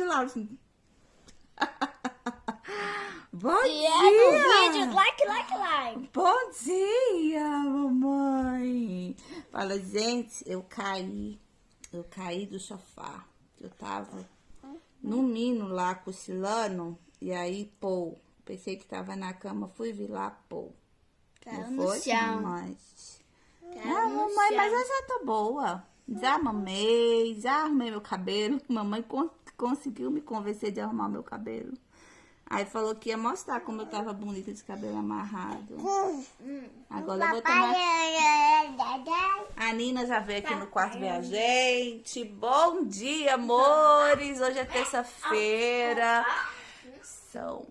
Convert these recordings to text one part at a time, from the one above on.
lá. Bom Se dia! é no vídeo, like. Bom dia, mamãe! Fala, gente, eu caí do sofá. Eu tava no nino lá, cochilando, e aí, pô, pensei que tava na cama, fui vir lá, pô. Caiu Não no foi, chão. mas... Caiu no mamãe, chão. mas eu já tô boa. Já mamei, já arrumei meu cabelo. Mamãe conseguiu me convencer de arrumar meu cabelo. Aí falou que ia mostrar como eu tava bonita de cabelo amarrado. Agora eu vou tomar... A Nina já veio aqui no quarto ver a gente. Bom dia, amores. Hoje é terça-feira. São...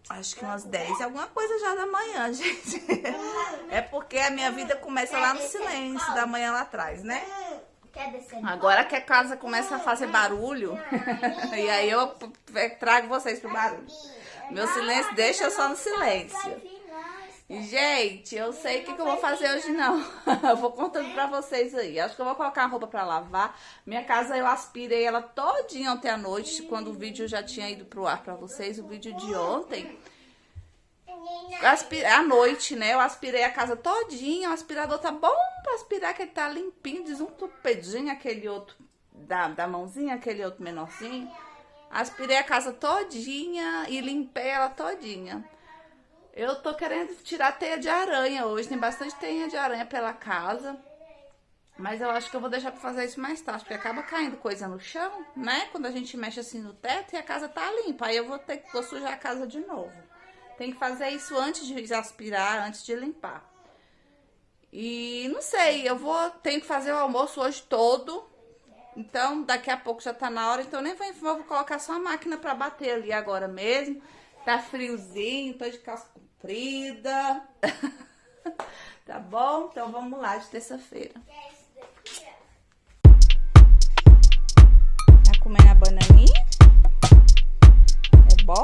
acho que umas 10, alguma coisa já da manhã, gente. É porque a minha vida começa lá no silêncio da manhã lá atrás, né? Agora que a casa começa a fazer barulho, e aí eu trago vocês pro barulho. Meu silêncio deixa eu só no silêncio. E, gente, eu sei o que eu vou fazer hoje não. Eu vou contando pra vocês aí. Acho que eu vou colocar a roupa pra lavar. Minha casa eu aspirei ela todinha ontem à noite, quando o vídeo já tinha ido pro ar pra vocês. O vídeo de ontem, à noite, né? Eu aspirei a casa todinha. O aspirador tá bom pra aspirar, que ele tá limpinho, desentupidinho, aquele outro da mãozinha, aquele outro menorzinho. Aspirei a casa todinha e limpei ela todinha. Eu tô querendo tirar teia de aranha hoje, tem bastante teia de aranha pela casa. Mas eu acho que eu vou deixar pra fazer isso mais tarde, porque acaba caindo coisa no chão, né? Quando a gente mexe assim no teto e a casa tá limpa, aí eu vou sujar a casa de novo. Tem que fazer isso antes de aspirar, antes de limpar. E não sei, tenho que fazer o almoço hoje todo. Então daqui a pouco já tá na hora, então nem vou colocar só a máquina pra bater ali agora mesmo. Tá friozinho, tô de calça comprida. Tá bom? Então vamos lá, de terça-feira. Tá comendo a bananinha? É bom?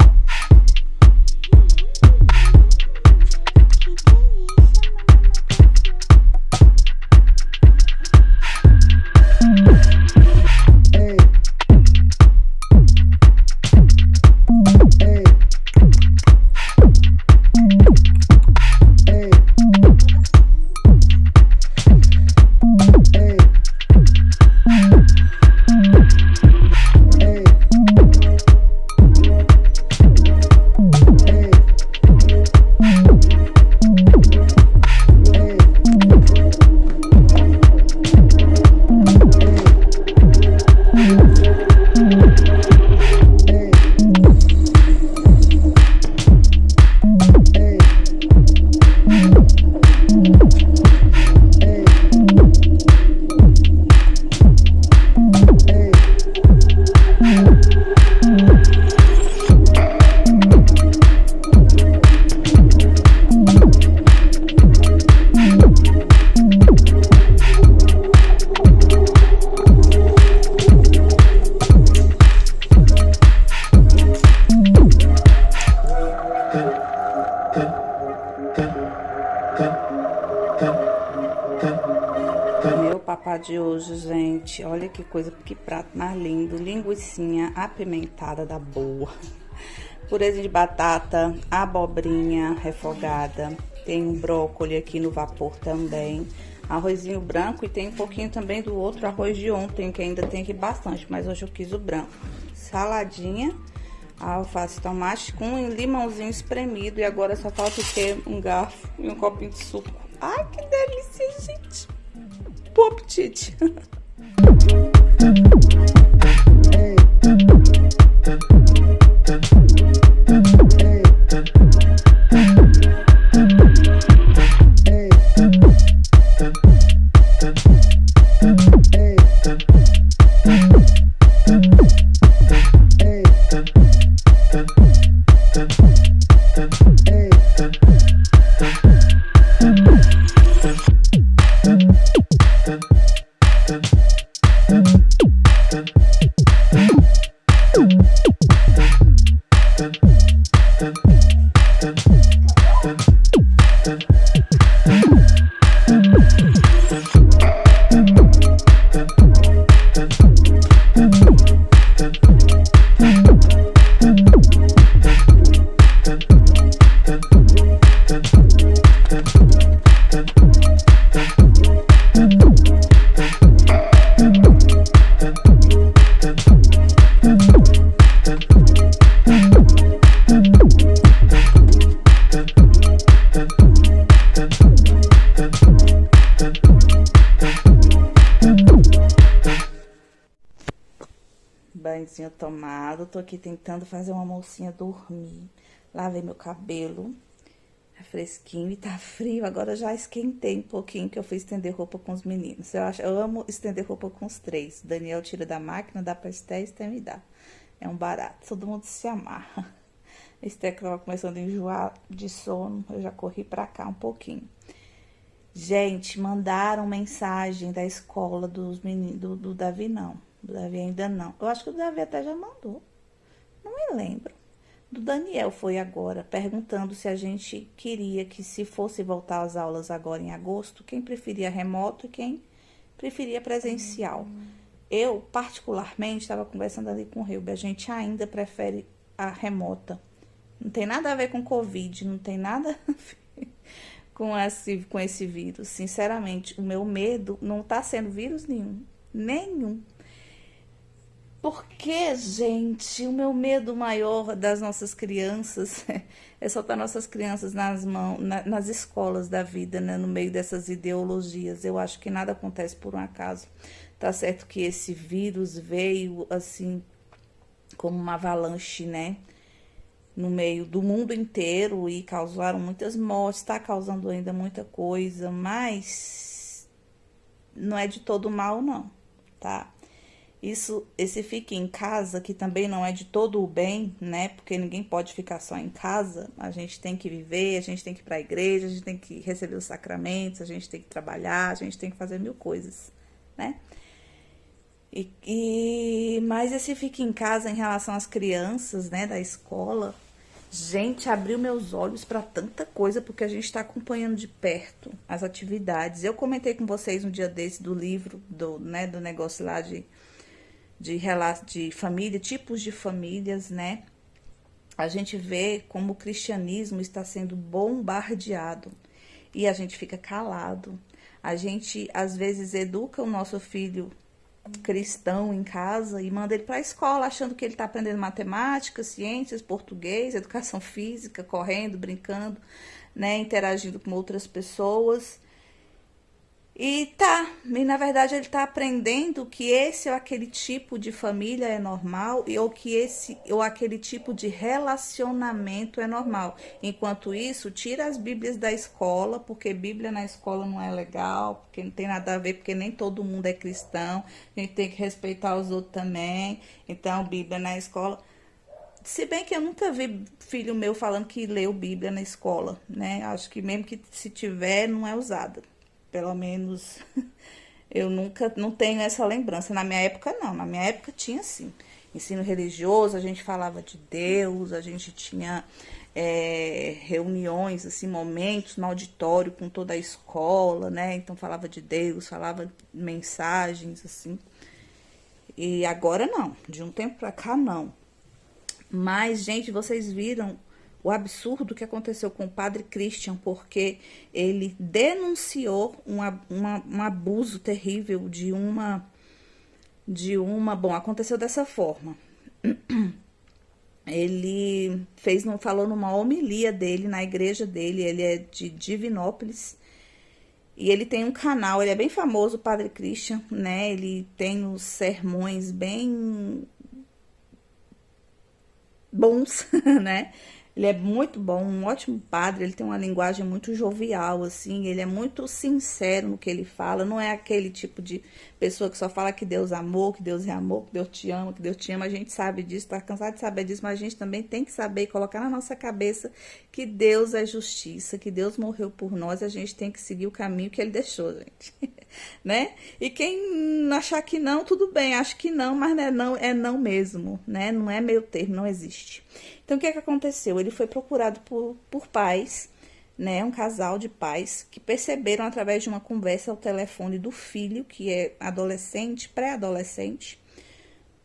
Meu papá de hoje, gente, olha que coisa, que prato mais lindo. Linguicinha apimentada da boa. Purezinho de batata, abobrinha refogada. Tem um brócolis aqui no vapor também. Arrozinho branco e tem um pouquinho também do outro arroz de ontem, que ainda tem aqui bastante, mas hoje eu quis o branco. Saladinha, alface, tomate com um limãozinho espremido. E agora só falta o quê? Um garfo e um copinho de suco. Ai, que delícia, gente! Bom apetite! Dun, banhozinho tomado. Tô aqui tentando fazer uma mocinha dormir. Lavei meu cabelo. Tá fresquinho e tá frio. Agora já esquentei um pouquinho que eu fui estender roupa com os meninos. Eu amo estender roupa com os três. Daniel tira da máquina, dá pra Esté e Esté me dá. É um barato. Todo mundo se amarra. Esté que tava começando a enjoar de sono. Eu já corri pra cá um pouquinho. Gente, mandaram mensagem da escola dos meninos, do Davi não. Do Davi ainda não. Eu acho que o Davi até já mandou. Não me lembro. Do Daniel foi agora, perguntando se a gente queria que se fosse voltar às aulas agora em agosto, quem preferia remoto e quem preferia presencial. Eu, particularmente, estava conversando ali com o Reuben, a gente ainda prefere a remota. Não tem nada a ver com Covid, não tem nada a ver com esse vírus. Sinceramente, o meu medo não está sendo vírus nenhum. Nenhum. Porque, gente, o meu medo maior das nossas crianças é soltar nossas crianças nas mãos, nas escolas da vida, né? No meio dessas ideologias. Eu acho que nada acontece por um acaso. Tá certo que esse vírus veio, assim, como uma avalanche, né? No meio do mundo inteiro e causaram muitas mortes, está causando ainda muita coisa, mas não é de todo mal, não, tá? Esse fique em casa, que também não é de todo o bem, né? Porque ninguém pode ficar só em casa. A gente tem que viver, a gente tem que ir para a igreja, a gente tem que receber os sacramentos, a gente tem que trabalhar, a gente tem que fazer mil coisas, né? Mas esse fique em casa em relação às crianças, né, da escola, gente, abriu meus olhos para tanta coisa, porque a gente está acompanhando de perto as atividades. Eu comentei com vocês um dia desse do livro, do negócio lá de família, tipos de famílias, né? A gente vê como o cristianismo está sendo bombardeado e a gente fica calado. A gente, às vezes, educa o nosso filho cristão em casa e manda ele para a escola achando que ele está aprendendo matemática, ciências, português, educação física, correndo, brincando, né? Interagindo com outras pessoas. E na verdade ele tá aprendendo que esse ou aquele tipo de família é normal ou que esse ou aquele tipo de relacionamento é normal. Enquanto isso, tira as Bíblias da escola, porque Bíblia na escola não é legal, porque não tem nada a ver, porque nem todo mundo é cristão, a gente tem que respeitar os outros também. Então, Bíblia na escola. Se bem que eu nunca vi filho meu falando que leu Bíblia na escola, né? Acho que mesmo que se tiver, não é usada. Pelo menos eu não tenho essa lembrança. Na minha época, não. Na minha época tinha, sim. Ensino religioso, a gente falava de Deus, a gente tinha reuniões, assim, momentos no auditório com toda a escola, né? Então falava de Deus, falava mensagens, assim. E agora não. De um tempo pra cá, não. Mas, gente, vocês viram o absurdo que aconteceu com o padre Christian, porque ele denunciou um abuso terrível Bom, aconteceu dessa forma. Ele falou numa homilia dele, na igreja dele, ele é de Divinópolis, e ele tem um canal, ele é bem famoso, o padre Christian, né? Ele tem os sermões bem bons, né? Ele é muito bom, um ótimo padre, ele tem uma linguagem muito jovial, assim, ele é muito sincero no que ele fala, não é aquele tipo de pessoa que só fala que Deus amou, que Deus é amor, que Deus te ama, que Deus te ama, a gente sabe disso, tá cansado de saber disso, mas a gente também tem que saber e colocar na nossa cabeça que Deus é justiça, que Deus morreu por nós, a gente tem que seguir o caminho que ele deixou, gente, né? E quem achar que não, tudo bem, acho que não, mas não é não mesmo, né? Não é meio termo, não existe. Então, o que aconteceu? Ele foi procurado por pais, né, um casal de pais, que perceberam através de uma conversa ao telefone do filho, que é adolescente, pré-adolescente,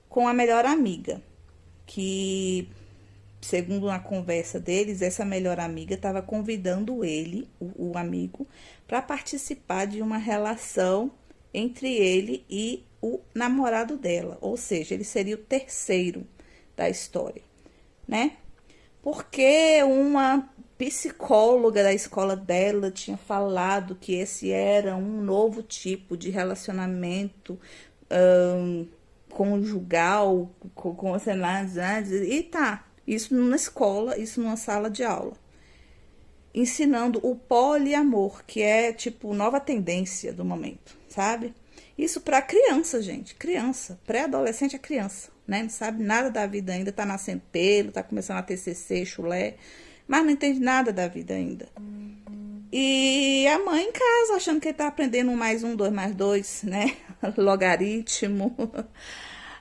com a melhor amiga, que, segundo uma conversa deles, essa melhor amiga estava convidando ele, o amigo, para participar de uma relação entre ele e o namorado dela, ou seja, ele seria o terceiro da história, né? Porque uma psicóloga da escola dela tinha falado que esse era um novo tipo de relacionamento conjugal, sei lá, e tá. Isso numa escola, isso numa sala de aula. Ensinando o poliamor, que é tipo nova tendência do momento, sabe? Isso para criança, gente. Criança. Pré-adolescente é criança, né? Não sabe nada da vida ainda. Tá nascendo pelo, tá começando a ter CC, chulé. Mas não entende nada da vida ainda. E a mãe em casa, achando que ele tá aprendendo 1 mais 1, 2 mais 2, né? Logaritmo.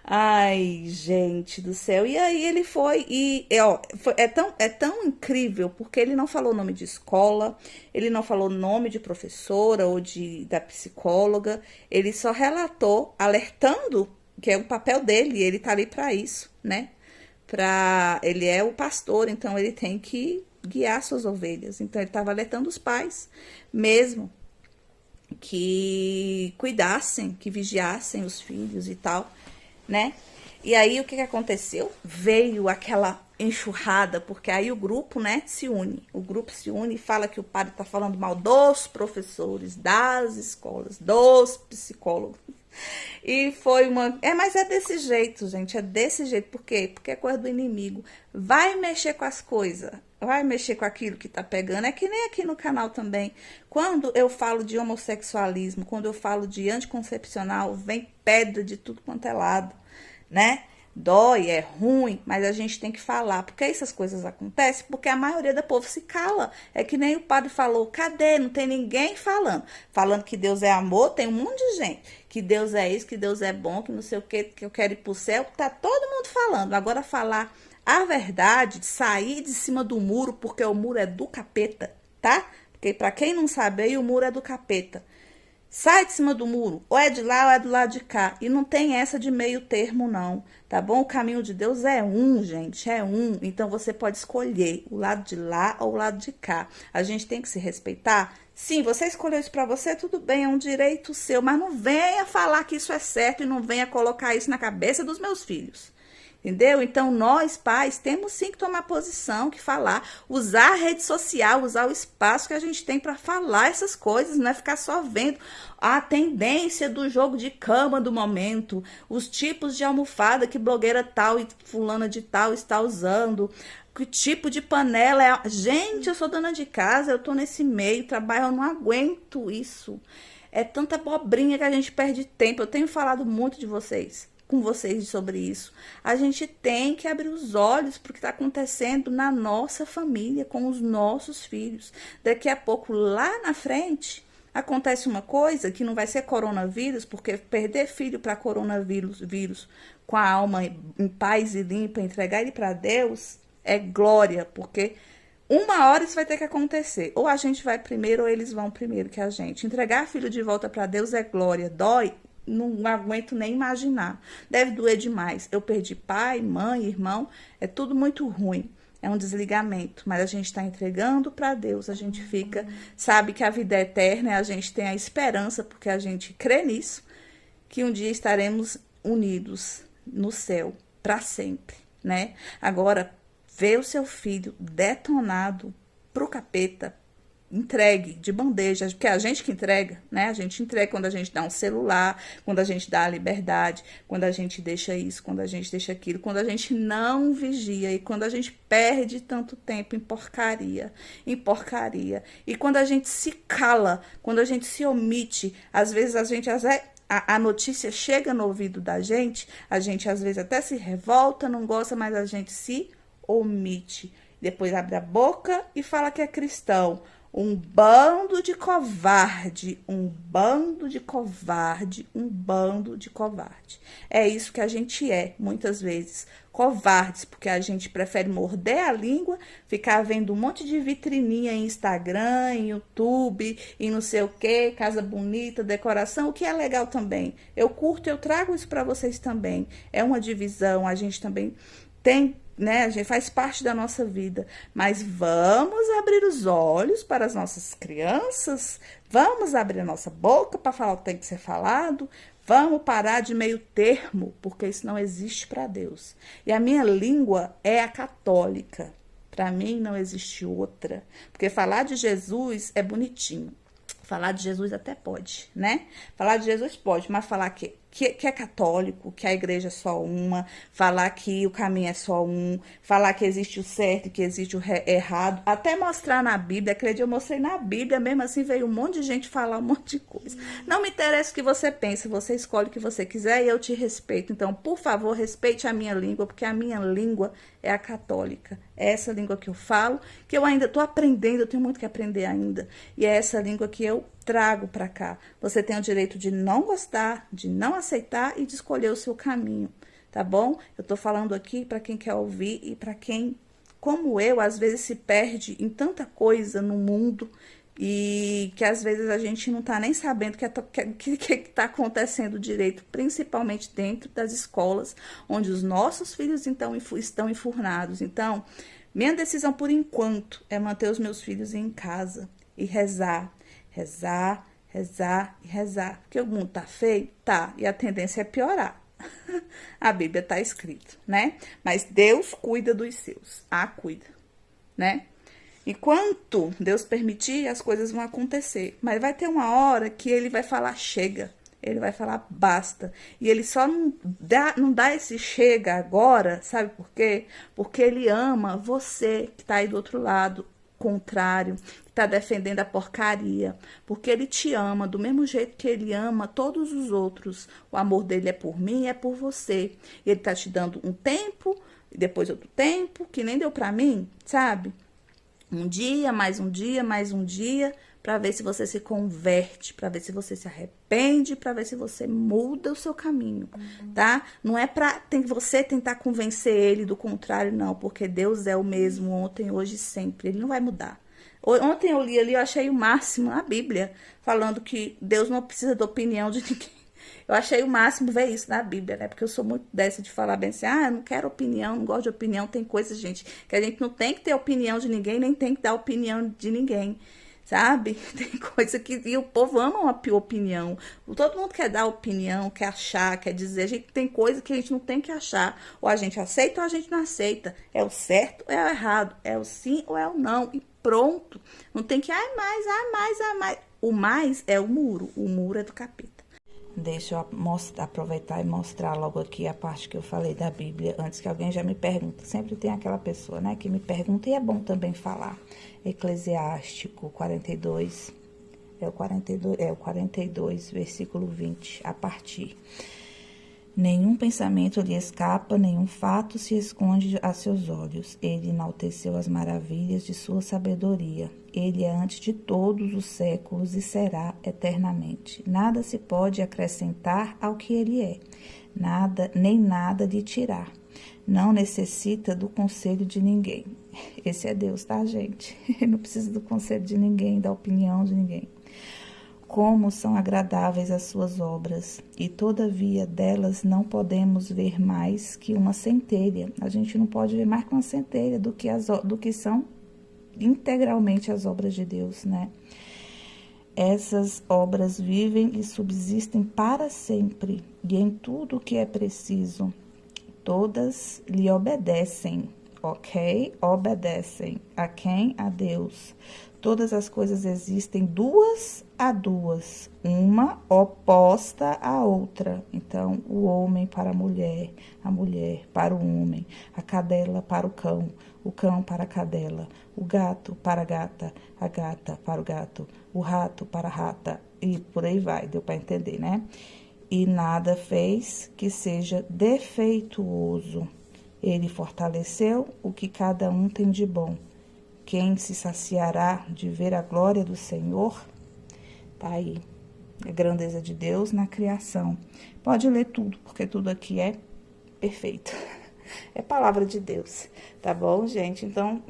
Ai, gente do céu. E aí ele foi é tão incrível, porque ele não falou nome de escola, ele não falou nome de professora ou da psicóloga, ele só relatou, alertando, que é o papel dele, ele tá ali para isso, né? Ele é o pastor, então ele tem que guiar suas ovelhas. Então ele estava alertando os pais mesmo, que cuidassem, que vigiassem os filhos e tal, né? E aí o que aconteceu? Veio aquela enxurrada, porque aí o grupo, né, se une. O grupo se une e fala que o padre tá falando mal dos professores, das escolas, dos psicólogos. E foi mas é desse jeito, gente, é desse jeito. Por quê? Porque é coisa do inimigo. Vai mexer com as coisas, vai mexer com aquilo que tá pegando. É que nem aqui no canal também. Quando eu falo de homossexualismo, quando eu falo de anticoncepcional, vem pedra de tudo quanto é lado, né? Dói, é ruim, mas a gente tem que falar. Por que essas coisas acontecem? Porque a maioria do povo se cala. É que nem o padre falou, cadê? Não tem ninguém falando. Falando que Deus é amor, tem um monte de gente. Que Deus é isso, que Deus é bom, que não sei o que eu quero ir pro céu. Tá todo mundo falando. Agora falar a verdade, sair de cima do muro, porque o muro é do capeta, tá? Porque pra quem não sabe aí, o muro é do capeta. Sai de cima do muro, ou é de lá ou é do lado de cá. E não tem essa de meio termo, não, tá bom? O caminho de Deus é um, gente, é um. Então você pode escolher o lado de lá ou o lado de cá. A gente tem que se respeitar. Sim, você escolheu isso pra você, tudo bem, é um direito seu. Mas não venha falar que isso é certo e não venha colocar isso na cabeça dos meus filhos. Entendeu? Então, nós, pais, temos sim que tomar posição, que falar, usar a rede social, usar o espaço que a gente tem para falar essas coisas, não é ficar só vendo a tendência do jogo de cama do momento, os tipos de almofada que blogueira tal e fulana de tal está usando, que tipo de panela é. Gente, eu sou dona de casa, eu tô nesse meio, trabalho, eu não aguento isso. É tanta abobrinha que a gente perde tempo. Eu tenho falado muito com vocês sobre isso. A gente tem que abrir os olhos para o que está acontecendo na nossa família, com os nossos filhos. Daqui a pouco, lá na frente, acontece uma coisa que não vai ser coronavírus, porque perder filho para coronavírus com a alma em paz e limpa, entregar ele para Deus, é glória, porque uma hora isso vai ter que acontecer. Ou a gente vai primeiro, ou eles vão primeiro que a gente. Entregar filho de volta para Deus é glória. Dói? Não aguento nem imaginar. Deve doer demais. Eu perdi pai, mãe, irmão. É tudo muito ruim. É um desligamento. Mas a gente está entregando para Deus. A gente sabe que a vida é eterna. A gente tem a esperança, porque a gente crê nisso, que um dia estaremos unidos no céu para sempre, né? Agora, ver o seu filho detonado pro capeta, entregue de bandeja, porque é a gente que entrega, né? A gente entrega quando a gente dá um celular, quando a gente dá a liberdade, quando a gente deixa isso, quando a gente deixa aquilo, quando a gente não vigia e quando a gente perde tanto tempo em porcaria, e quando a gente se cala, quando a gente se omite, às vezes a notícia chega no ouvido da gente, a gente às vezes até se revolta, não gosta, mas a gente se omite. Depois abre a boca e fala que é cristão. Um bando de covarde, um bando de covarde, um bando de covarde. É isso que a gente é, muitas vezes, covardes, porque a gente prefere morder a língua, ficar vendo um monte de vitrininha em Instagram, em YouTube, e não sei o que, casa bonita, decoração, o que é legal também. Eu curto, eu trago isso para vocês também. É uma divisão, a gente também tem, né, a gente faz parte da nossa vida, mas vamos abrir os olhos para as nossas crianças, vamos abrir a nossa boca para falar o que tem que ser falado, vamos parar de meio termo, porque isso não existe para Deus. E a minha língua é a católica, para mim não existe outra, porque falar de Jesus é bonitinho, falar de Jesus até pode, né? Falar de Jesus pode, mas falar que que é católico, que a igreja é só uma, falar que o caminho é só um, falar que existe o certo e que existe o errado, até mostrar na Bíblia. Aquele dia eu mostrei na Bíblia, mesmo assim veio um monte de gente falar um monte de coisa. Não me interessa o que você pensa, você escolhe o que você quiser e eu te respeito. Então, por favor, respeite a minha língua, porque a minha língua é a católica. É essa língua que eu falo, que eu ainda estou aprendendo, eu tenho muito que aprender ainda. E é essa língua que eu trago para cá. Você tem o direito de não gostar, de não aceitar e de escolher o seu caminho, tá bom? Eu tô falando aqui para quem quer ouvir e para quem, como eu, às vezes se perde em tanta coisa no mundo e que às vezes a gente não tá nem sabendo o que tá acontecendo direito, principalmente dentro das escolas, onde os nossos filhos então estão enfurnados. Então, minha decisão por enquanto é manter os meus filhos em casa e rezar. Rezar, rezar e rezar. Porque o mundo tá feio? Tá. E a tendência é piorar. A Bíblia tá escrito, né? Mas Deus cuida dos seus. Cuida, né? Enquanto Deus permitir, as coisas vão acontecer. Mas vai ter uma hora que ele vai falar chega. Ele vai falar basta. E ele só não dá esse chega agora, sabe por quê? Porque ele ama você que tá aí do outro lado, contrário, que tá defendendo a porcaria, porque ele te ama do mesmo jeito que ele ama todos os outros. O amor dele é por mim, é por você. E ele tá te dando um tempo, e depois outro tempo, que nem deu pra mim, sabe? Um dia, mais um dia, mais um dia, para ver se você se converte, para ver se você se arrepende, para ver se você muda o seu caminho, tá? Não é para você tentar convencer ele do contrário, não, porque Deus é o mesmo ontem, hoje e sempre. Ele não vai mudar. Ontem eu li ali, eu achei o máximo na Bíblia, falando que Deus não precisa da opinião de ninguém. Eu achei o máximo ver isso na Bíblia, né? Porque eu sou muito dessa de falar bem assim, eu não quero opinião, não gosto de opinião. Tem coisas, gente, que a gente não tem que ter opinião de ninguém, nem tem que dar opinião de ninguém, sabe? Tem coisa que... E o povo ama uma opinião. Todo mundo quer dar opinião, quer achar, quer dizer. A gente tem coisa que a gente não tem que achar. Ou a gente aceita ou a gente não aceita. É o certo ou é o errado. É o sim ou é o não. E pronto. Não tem que, mais. O mais é o muro é do capeta. Deixa eu aproveitar e mostrar logo aqui a parte que eu falei da Bíblia, antes que alguém já me pergunte. Sempre tem aquela pessoa, né, que me pergunta, e é bom também falar. Eclesiástico 42, é o 42, versículo 20, a partir. Nenhum pensamento lhe escapa, nenhum fato se esconde a seus olhos. Ele enalteceu as maravilhas de sua sabedoria. Ele é antes de todos os séculos e será eternamente. Nada se pode acrescentar ao que ele é, nada nem nada lhe tirar. Não necessita do conselho de ninguém. Esse é Deus, tá, gente? Não precisa do conselho de ninguém, da opinião de ninguém. Como são agradáveis as suas obras, e todavia delas não podemos ver mais que uma centelha. A gente não pode ver mais que uma centelha do que são integralmente as obras de Deus, né? Essas obras vivem e subsistem para sempre, e em tudo o que é preciso, todas lhe obedecem, ok? Obedecem. A quem? A Deus. Todas as coisas existem duas a duas, uma oposta à outra. Então, o homem para a mulher para o homem, a cadela para o cão para a cadela, o gato para a gata para o gato, o rato para a rata, e por aí vai, deu para entender, né? E nada fez que seja defeituoso. Ele fortaleceu o que cada um tem de bom. Quem se saciará de ver a glória do Senhor? Tá aí, a grandeza de Deus na criação. Pode ler tudo, porque tudo aqui é perfeito. É palavra de Deus, tá bom, gente? Então,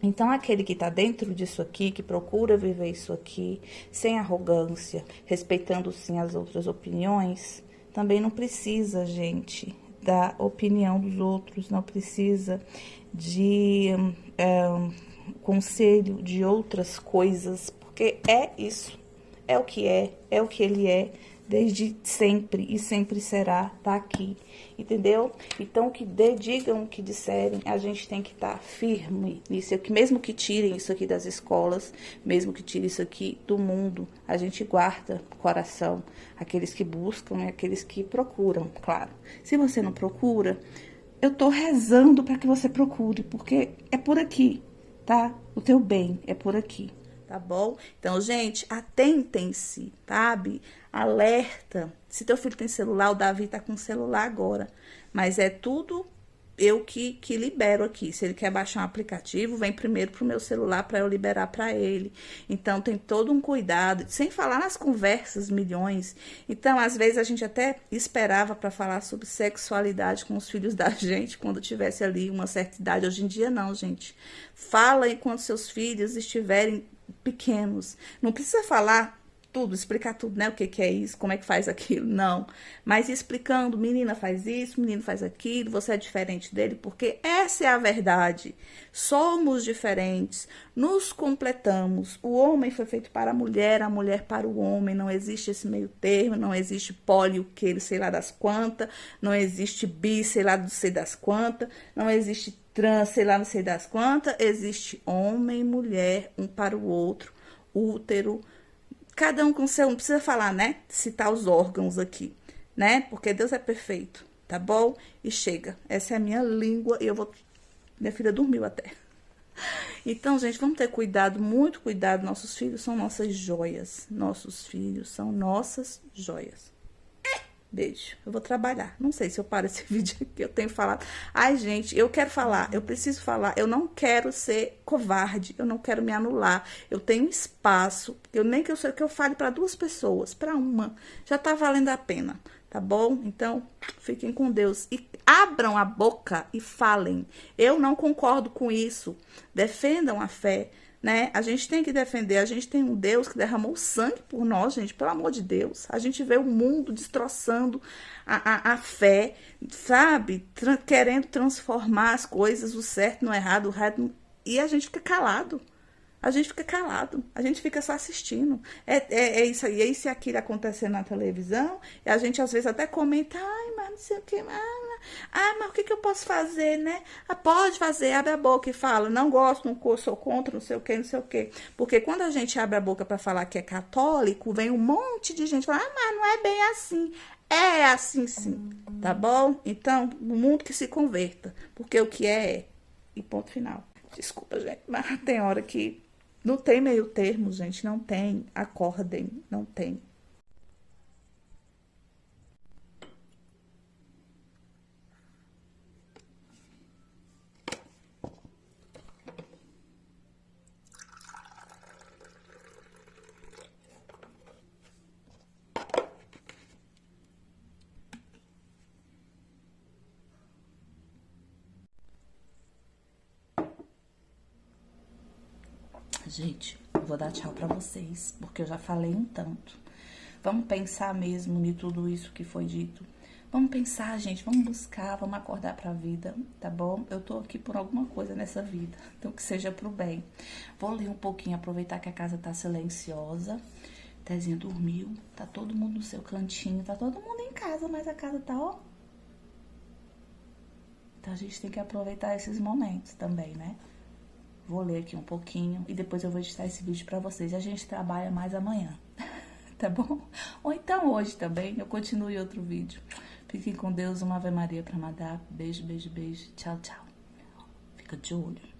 Então, aquele que tá dentro disso aqui, que procura viver isso aqui, sem arrogância, respeitando sim as outras opiniões, também não precisa, gente, da opinião dos outros, não precisa de conselho de outras coisas, porque é isso, é o que ele é, desde sempre e sempre será, tá aqui, entendeu? Então, que digam o que disserem, a gente tem que estar firme nisso aqui, mesmo que tirem isso aqui das escolas, mesmo que tirem isso aqui do mundo, a gente guarda o coração, aqueles que buscam e aqueles que procuram, claro. Se você não procura, eu tô rezando para que você procure, porque é por aqui, tá? O teu bem é por aqui. Tá bom? Então, gente, atentem-se, sabe? Alerta. Se teu filho tem celular, o Davi tá com celular agora. Mas é tudo eu que libero aqui. Se ele quer baixar um aplicativo, vem primeiro pro meu celular para eu liberar para ele. Então, tem todo um cuidado. Sem falar nas conversas, milhões. Então, às vezes, a gente até esperava para falar sobre sexualidade com os filhos da gente, quando tivesse ali uma certa idade. Hoje em dia, não, gente. Fala enquanto seus filhos estiverem pequenos. Não precisa falar tudo, explicar tudo, né? O que é isso, como é que faz aquilo, não. Mas explicando, menina faz isso, menino faz aquilo, você é diferente dele, porque essa é a verdade. Somos diferentes, nos completamos. O homem foi feito para a mulher para o homem. Não existe esse meio termo, não existe poli, o que, sei lá das quantas, não existe bi, sei lá, não sei das quantas, não existe trans, sei lá, não sei das quantas, existe homem e mulher, um para o outro, útero, cada um com seu, não precisa falar, né, citar os órgãos aqui, né, porque Deus é perfeito, tá bom? E chega, essa é a minha língua e eu vou, minha filha dormiu até. Então, gente, vamos ter cuidado, muito cuidado, nossos filhos são nossas joias, nossos filhos são nossas joias. Beijo. Eu vou trabalhar. Não sei se eu paro esse vídeo aqui. Eu tenho falado. Ai, gente, eu quero falar. Eu preciso falar. Eu não quero ser covarde. Eu não quero me anular. Eu tenho espaço. Eu nem que eu sei que eu fale para 2 pessoas. Para uma. Já tá valendo a pena. Tá bom? Então, fiquem com Deus. E abram a boca e falem. Eu não concordo com isso. Defendam a fé. Né? A gente tem que defender, a gente tem um Deus que derramou sangue por nós, gente, pelo amor de Deus. A gente vê o mundo destroçando a fé, sabe? Querendo transformar as coisas, o certo no errado, o errado no... E a gente fica calado. A gente fica calado, a gente fica só assistindo. É isso aí, é isso e aquilo acontecendo na televisão. E a gente às vezes até comenta, ai, mas não sei o que, mas o que eu posso fazer, né? Ah, pode fazer, abre a boca e fala, não gosto, não sou contra, não sei o que, não sei o que. Porque quando a gente abre a boca para falar que é católico, vem um monte de gente falando, mas não é bem assim. É assim sim, tá bom? Então, o mundo que se converta, porque o que é. E ponto final. Desculpa, gente, mas tem hora que não tem meio termo, gente, não tem. Acordem, não tem. Gente, eu vou dar tchau pra vocês, porque eu já falei um tanto. Vamos pensar mesmo em tudo isso que foi dito. Vamos pensar, gente, vamos buscar, vamos acordar pra vida, tá bom? Eu tô aqui por alguma coisa nessa vida, então que seja pro bem. Vou ler um pouquinho, aproveitar que a casa tá silenciosa. Tezinha dormiu, tá todo mundo no seu cantinho, tá todo mundo em casa, mas a casa tá, ó. Então a gente tem que aproveitar esses momentos também, né? Vou ler aqui um pouquinho e depois eu vou editar esse vídeo pra vocês. A gente trabalha mais amanhã, tá bom? Ou então hoje também, eu continuo em outro vídeo. Fiquem com Deus, uma Ave Maria pra mandar. Beijo, beijo, beijo. Tchau, tchau. Fica de olho.